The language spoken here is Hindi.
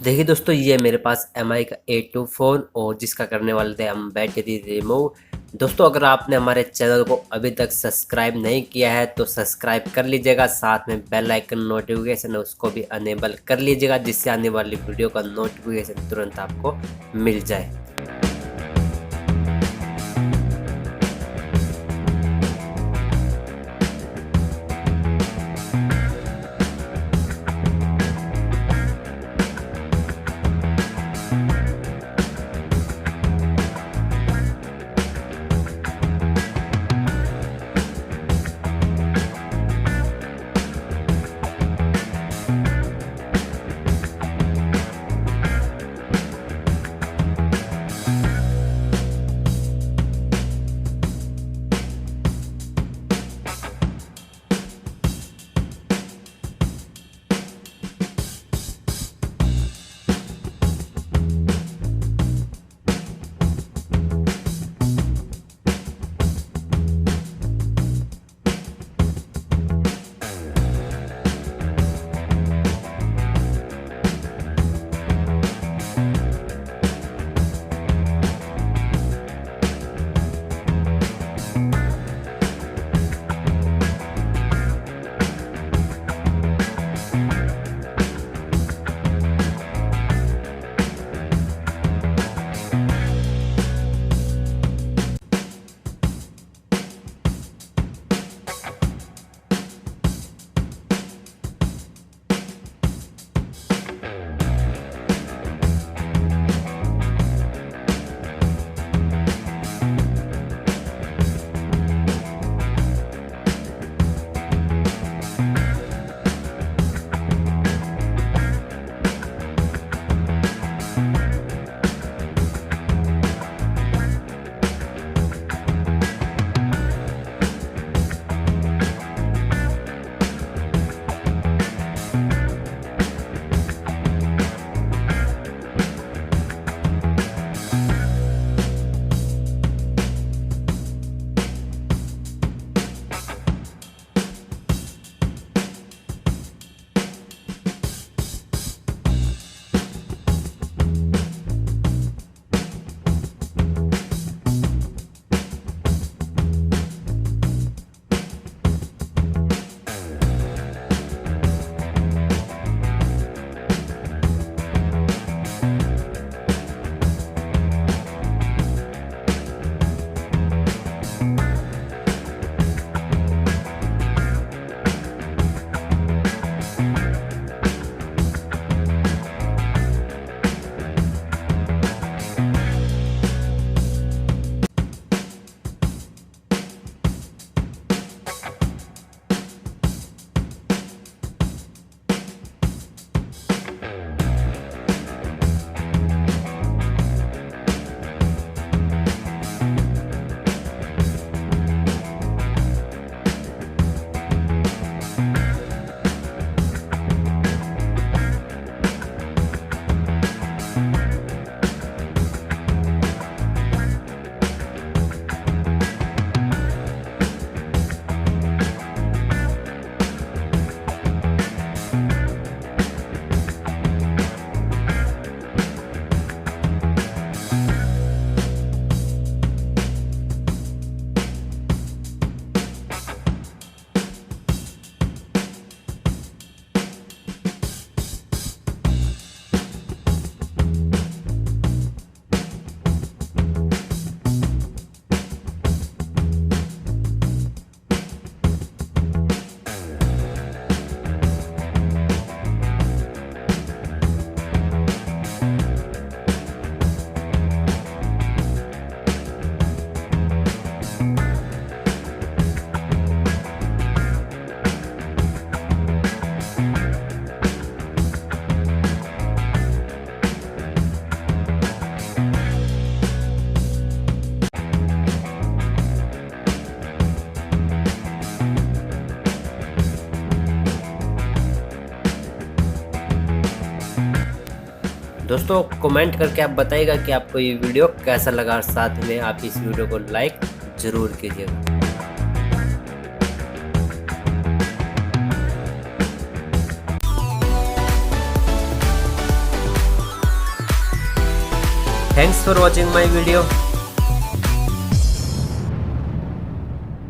देखिए दोस्तों, ये मेरे पास MI का A2 फ़ोन और जिसका करने वाले थे हम बैटरी रिमूव। दोस्तों, अगर आपने हमारे चैनल को अभी तक सब्सक्राइब नहीं किया है तो सब्सक्राइब कर लीजिएगा, साथ में बेल आइकन नोटिफिकेशन है उसको भी अनेबल कर लीजिएगा, जिससे आने वाली वीडियो का नोटिफिकेशन तुरंत आपको मिल जाए। दोस्तों, कमेंट करके आप बताइएगा कि आपको ये वीडियो कैसा लगा, और साथ में आप इस वीडियो को लाइक ज़रूर कीजिएगा। Thanks for watching my video.